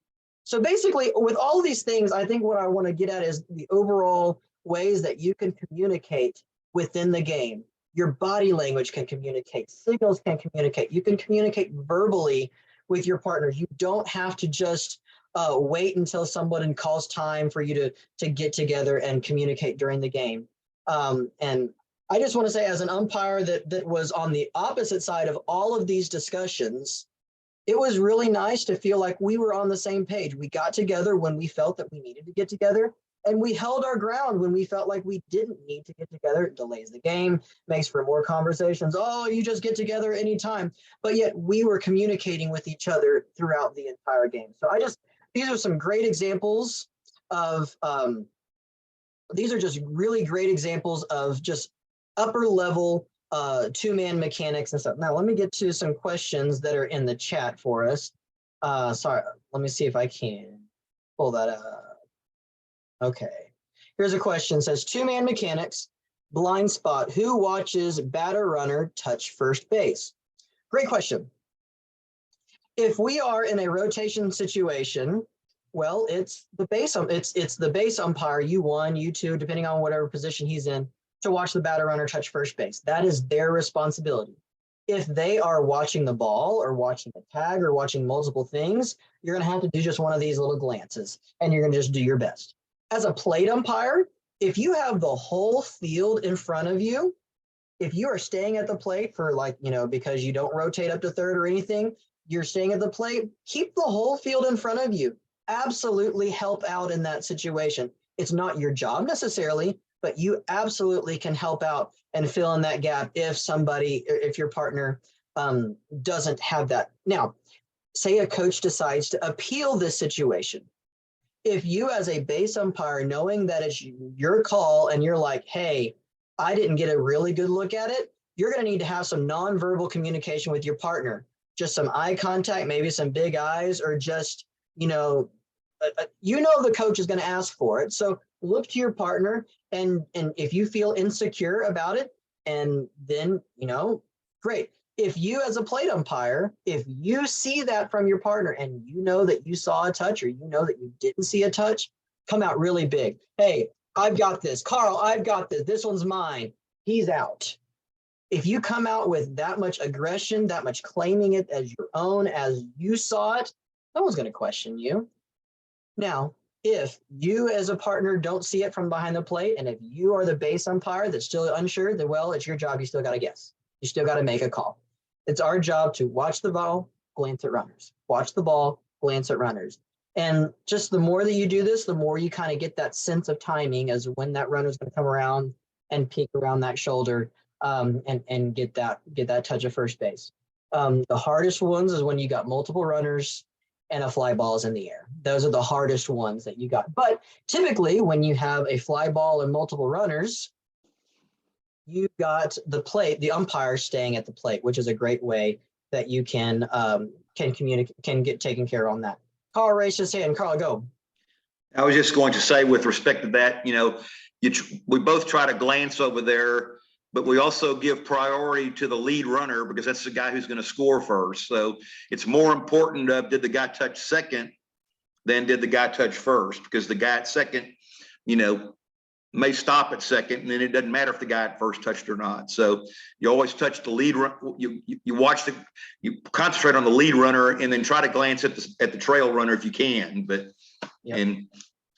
So basically, with all of these things, I think what I want to get at is the overall ways that you can communicate within the game. Your body language can communicate, signals can communicate. You can communicate verbally with your partners. You don't have to just wait until someone calls time for you to get together and communicate during the game. And I just want to say, as an umpire that was on the opposite side of all of these discussions, it was really nice to feel like we were on the same page. We got together when we felt that we needed to get together, and we held our ground when we felt like we didn't need to get together. It delays the game, makes for more conversations. Oh, you just get together anytime. But yet we were communicating with each other throughout the entire game. So these are some great examples of, these are just really great examples of just upper level two-man mechanics and stuff. Now, let me get to some questions that are in the chat for us. Sorry, let me see if I can pull that up. Okay, here's a question. It says, two-man mechanics, blind spot. Who watches batter runner touch first base? Great question. If we are in a rotation situation, well, it's the base umpire, U1, U2, depending on whatever position he's in, to watch the batter runner touch first base. That is their responsibility. If they are watching the ball or watching the tag or watching multiple things, you're going to have to do just one of these little glances, and you're going to just do your best. As a plate umpire, if you have the whole field in front of you, if you are staying at the plate for because you don't rotate up to third or anything, you're staying at the plate, keep the whole field in front of you. absolutely help out in that situation. It's not your job necessarily, but you absolutely can help out and fill in that gap if your partner doesn't have that. Now, say a coach decides to appeal this situation. If you as a base umpire, knowing that it's your call and you're like, hey, I didn't get a really good look at it, you're going to need to have some nonverbal communication with your partner, just some eye contact, maybe some big eyes, or just, the coach is going to ask for it. So look to your partner, and if you feel insecure about it, and then, great. If you as a plate umpire, if you see that from your partner and you know that you saw a touch or you know that you didn't see a touch, come out really big. Hey, I've got this. Carl, I've got this. This one's mine. He's out. If you come out with that much aggression, that much claiming it as your own, as you saw it, no one's going to question you. Now, if you as a partner don't see it from behind the plate, and if you are the base umpire that's still unsure, then, well, it's your job. You still got to guess. You still got to make a call. It's our job to watch the ball, glance at runners. Watch the ball, glance at runners. And just the more that you do this, the more you kind of get that sense of timing as when that runner's going to come around and peek around that shoulder and get that touch of first base. The hardest ones is when you got multiple runners and a fly ball is in the air. Those are the hardest ones that you got. But typically, when you have a fly ball and multiple runners, you got the umpire staying at the plate, which is a great way that you can communicate, can get taken care of on that. Carl raised his hand. Carl, go. I was just going to say, with respect to that, we both try to glance over there, but we also give priority to the lead runner because that's the guy who's going to score first. So it's more important of did the guy touch second than did the guy touch first, because the guy at second, may stop at second, and then it doesn't matter if the guy at first touched or not. So you always touch the lead run. You concentrate on the lead runner, and then try to glance at the trail runner if you can. But yep.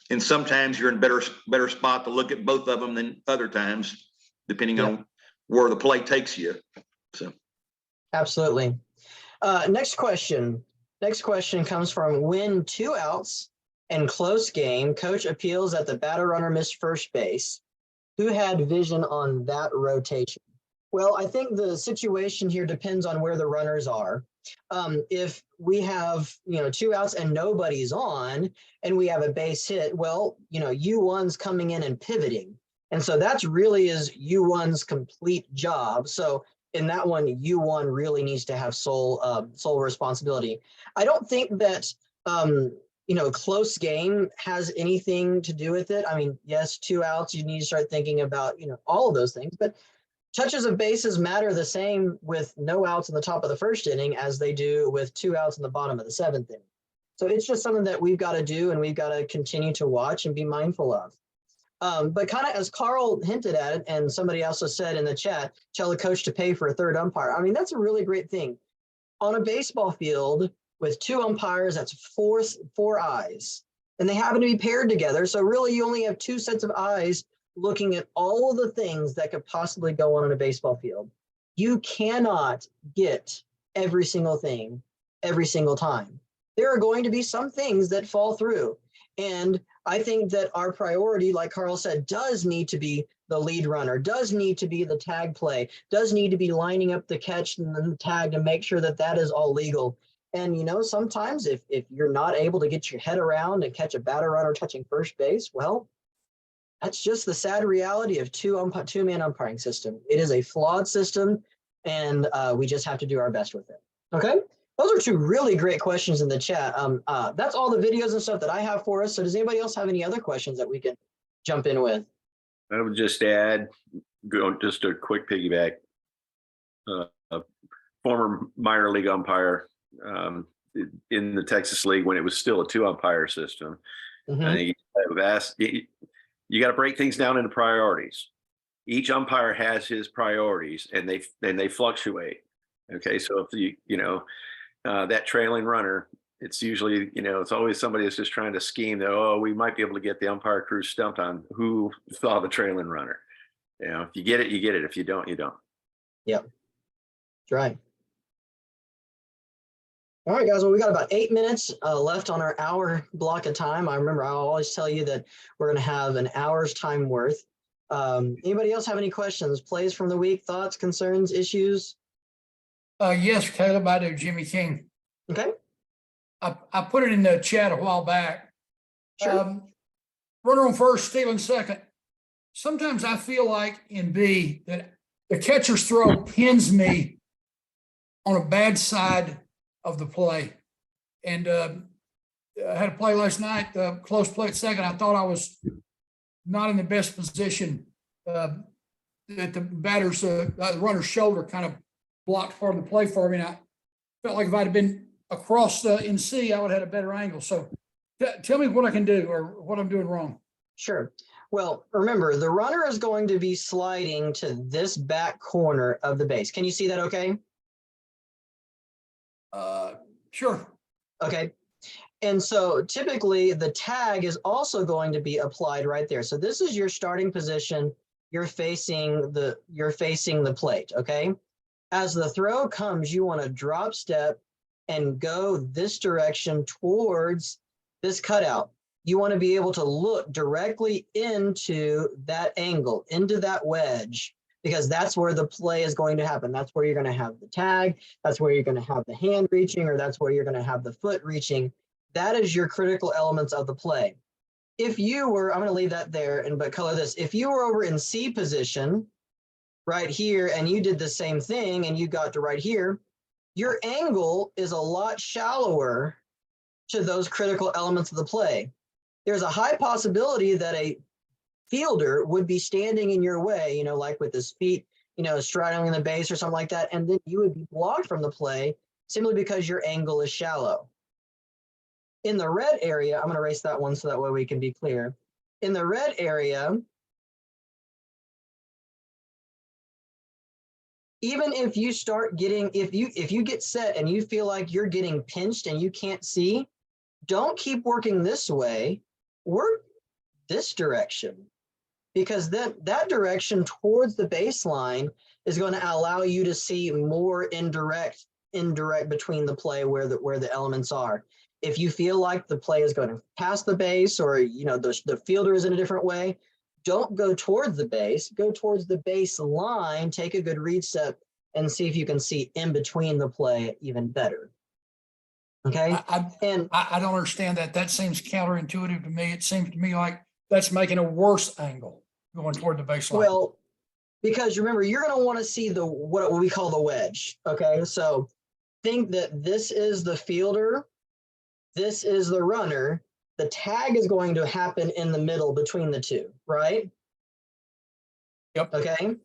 and sometimes you're in better spot to look at both of them than other times, depending on where the play takes you. So absolutely. Next question. Next question comes from when 2 outs. And close game, coach appeals that the batter runner missed first base. Who had vision on that rotation? Well, I think the situation here depends on where the runners are. If we have, 2 outs and nobody's on, and we have a base hit, well, U1's coming in and pivoting. And so that's really is U1's complete job. So in that one, U1 really needs to have sole responsibility. I don't think that, close game has anything to do with it. I mean, yes, 2 outs, you need to start thinking about, all of those things, but touches of bases matter the same with no outs in the top of the first inning as they do with 2 outs in the bottom of the 7th inning. So it's just something that we've got to do, and we've got to continue to watch and be mindful of. But kind of as Carl hinted at it, and somebody also said in the chat, tell the coach to pay for a third umpire. I mean, that's a really great thing. On a baseball field, with 2 umpires, that's four eyes, and they happen to be paired together. So really you only have 2 sets of eyes looking at all of the things that could possibly go on in a baseball field. You cannot get every single thing every single time. There are going to be some things that fall through. And I think that our priority, like Carl said, does need to be the lead runner, does need to be the tag play, does need to be lining up the catch and then the tag to make sure that that is all legal. And, sometimes if you're not able to get your head around and catch a batter runner touching first base, well, that's just the sad reality of two-man umpiring system. It is a flawed system, and we just have to do our best with it. Okay? Those are 2 really great questions in the chat. That's all the videos and stuff that I have for us. So does anybody else have any other questions that we can jump in with? I would just add, just a quick piggyback. A former minor league umpire in the Texas League when it was still a 2-umpire system. Mm-hmm. And I've asked, you got to break things down into priorities. Each umpire has his priorities, and they fluctuate. Okay, so if that trailing runner, it's usually it's always somebody that's just trying to scheme that we might be able to get the umpire crew stumped on who saw the trailing runner. If you get it, you get it. If you don't, you don't. Yep, that's right. All right, guys. Well, we got about 8 minutes left on our hour block of time. I remember I always tell you that we're going to have an hour's time worth. Anybody else have any questions? Plays from the week, thoughts, concerns, issues? Yes, Caleb, I do. Jimmy King. Okay. I put it in the chat a while back. Sure. Runner on first, stealing second. Sometimes I feel like in B that the catcher's throw pins me on a bad side of the play. And I had a play last night, close play at second. I thought I was not in the best position. That the batter's, the runner's shoulder kind of blocked part of the play for me. And I felt like if I'd have been across in C, I would have had a better angle. So tell me what I can do or what I'm doing wrong. Sure. Well, remember, the runner is going to be sliding to this back corner of the base. Can you see that okay? Sure. Okay. And so typically the tag is also going to be applied right there. So this is your starting position. You're facing the plate. Okay. As the throw comes, you want to drop step and go this direction towards this cutout. You want to be able to look directly into that angle, into that wedge, because that's where the play is going to happen. That's where you're going to have the tag. That's where you're going to have the hand reaching, or that's where you're going to have the foot reaching. That is your critical elements of the play. If you were, I'm going to leave that there, but color this. If you were over in C position right here, and you did the same thing, and you got to right here, your angle is a lot shallower to those critical elements of the play. There's a high possibility that a fielder would be standing in your way, like with his feet, straddling the base or something like that, and then you would be blocked from the play simply because your angle is shallow. In the red area, I'm going to erase that one so that way we can be clear. In the red area, even if you start getting, if you get set and you feel like you're getting pinched and you can't see, don't keep working this way, work this direction, because that direction towards the baseline is going to allow you to see more indirect between the play where the elements are. If you feel like the play is going to pass the base, or the fielder is in a different way, don't go towards the base, go towards the baseline, take a good read step and see if you can see in between the play even better. Okay. I don't understand that. That seems counterintuitive to me. It seems to me like that's making a worse angle going toward the baseline. Well, because remember, you're going to want to see what we call the wedge. Okay. So think that this is the fielder. This is the runner. The tag is going to happen in the middle between the two, right? Yep. Okay.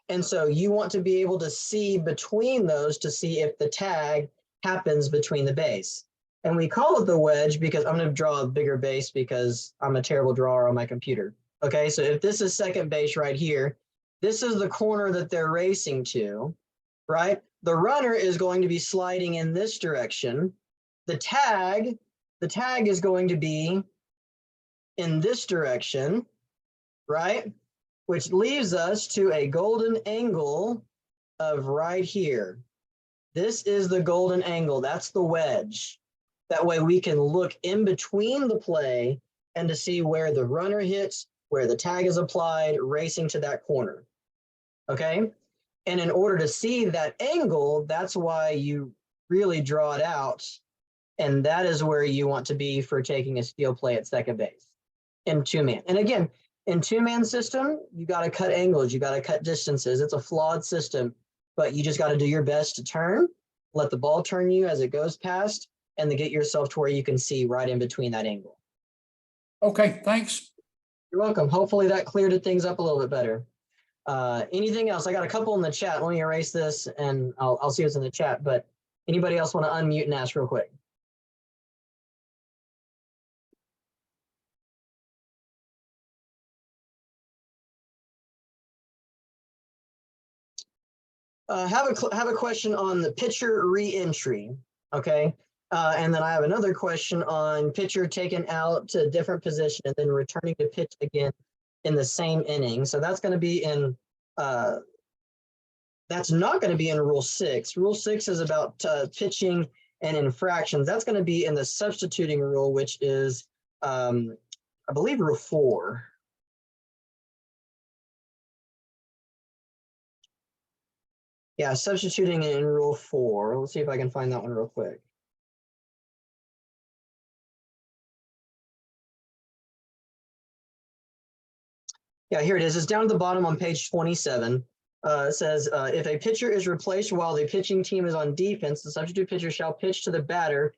And so you want to be able to see between those to see if the tag happens between the base. And we call it the wedge because I'm going to draw a bigger base because I'm a terrible drawer on my computer. Okay, so if this is second base right here, this is the corner that they're racing to, right? The runner is going to be sliding in this direction. The tag is going to be in this direction, right? Which leaves us to a golden angle of right here. This is the golden angle. That's the wedge. That way we can look in between the play and to see where the runner hits, where the tag is applied, racing to that corner. Okay? And in order to see that angle, that's why you really draw it out. And that is where you want to be for taking a steal play at second base in two-man. And again, in two-man system, you got to cut angles. You got to cut distances. It's a flawed system, but you just got to do your best to turn, let the ball turn you as it goes past, and to get yourself to where you can see right in between that angle. Okay, thanks. You're welcome. Hopefully that cleared things up a little bit better. Anything else? I got a couple in the chat. Let me erase this and I'll see what's in the chat, but anybody else want to unmute and ask real quick? Have a question on the pitcher re-entry, okay? And then I have another question on pitcher taken out to a different position and then returning to pitch again in the same inning. So that's going to be in, that's not going to be in Rule 6. Rule 6 is about pitching And infractions, that's going to be in the substituting rule, which is, I believe, rule 4. Yeah, substituting in rule 4. Let's see if I can find that one real quick. Yeah, here it is. It's down at the bottom on page 27. It says, if a pitcher is replaced while the pitching team is on defense, the substitute pitcher shall pitch to the batter,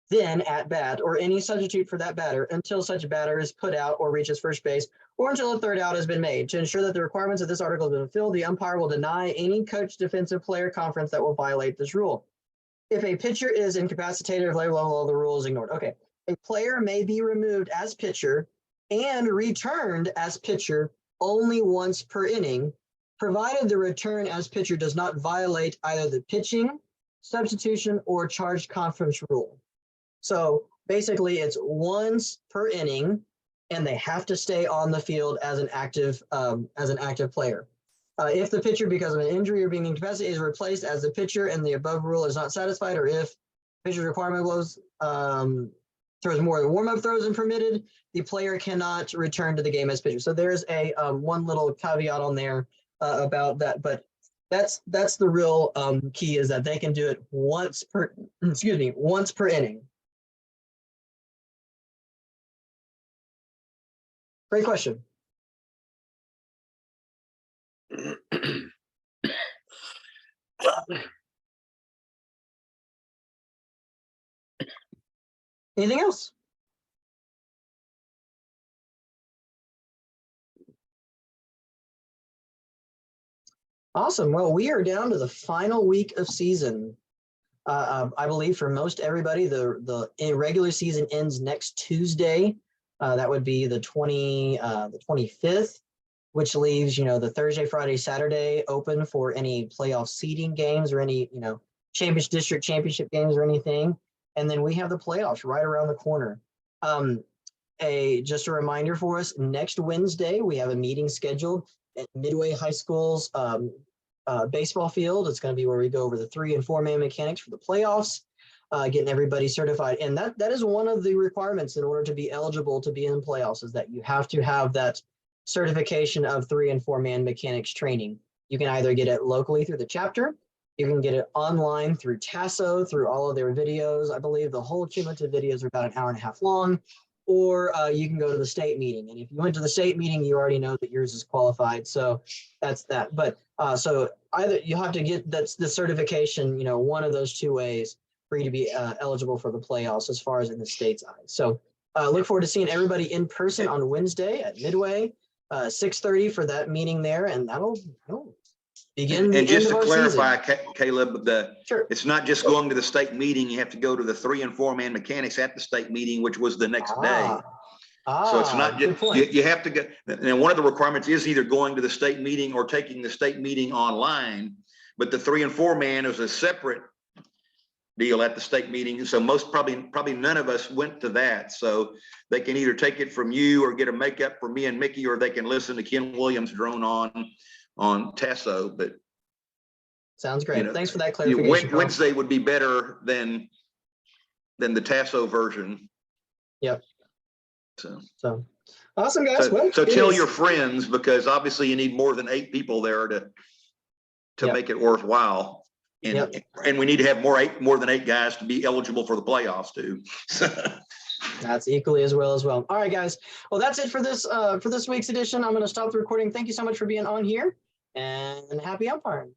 then at bat, or any substitute for that batter, until such batter is put out or reaches first base, or until a third out has been made. To ensure that the requirements of this article have been fulfilled, the umpire will deny any coach, defensive player conference that will violate this rule. If a pitcher is incapacitated or blah, blah, blah, the rule is ignored. Okay. A player may be removed as pitcher and returned as pitcher only once per inning, provided the return as pitcher does not violate either the pitching, substitution, or charged conference rule. So basically it's once per inning, and they have to stay on the field as an active player. If the pitcher, because of an injury or being incapacitated, is replaced as the pitcher and the above rule is not satisfied, or if pitcher's requirement blows throws more than warm-up throws than permitted, the player cannot return to the game as pitcher. So there's a one little caveat on there about that, but that's the real key, is that they can do it once per inning. Great question. Anything else? Awesome. Well, we are down to the final week of season. I believe for most everybody, the regular season ends next Tuesday. That would be the 25th, which leaves, the Thursday, Friday, Saturday open for any playoff seeding games or any, district championship games or anything. And then we have the playoffs right around the corner. Just a reminder for us, next Wednesday, we have a meeting scheduled at Midway High School's baseball field. It's going to be where we go over the 3- and 4-man mechanics for the playoffs, getting everybody certified. And that is one of the requirements in order to be eligible to be in the playoffs, is that you have to have that certification of 3- and 4-man mechanics training. You can either get it locally through the chapter, you can get it online through TASO, through all of their videos. I believe the whole cumulative videos are about an hour and a half long, or you can go to the state meeting. And if you went to the state meeting, you already know that yours is qualified. So that's that. But so either you have to get the certification, one of those two ways for you to be eligible for the playoffs as far as in the state's eyes. So look forward to seeing everybody in person on Wednesday at Midway, 6:30 for that meeting there. And that'll begin. And just to clarify, Caleb, Sure. It's not just going to the state meeting. You have to go to the 3- and 4-man mechanics at the state meeting, which was the next day. So it's not just, you have to get, and one of the requirements is either going to the state meeting or taking the state meeting online, but the 3- and 4-man is a separate deal at the state meeting. So probably none of us went to that. So they can either take it from you or get a makeup for me and Mickey, or they can listen to Ken Williams drone on TASO. But sounds great. Thanks for that clarification. Wednesday would be better than the TASO version. Yep. So awesome, guys. So tell your friends, because obviously you need more than 8 people there to make it worthwhile. And we need to have more than 8 guys to be eligible for the playoffs too. That's equally as well. All right, guys. Well, that's it for this week's edition. I'm going to stop the recording. Thank you so much for being on here, and happy umpiring.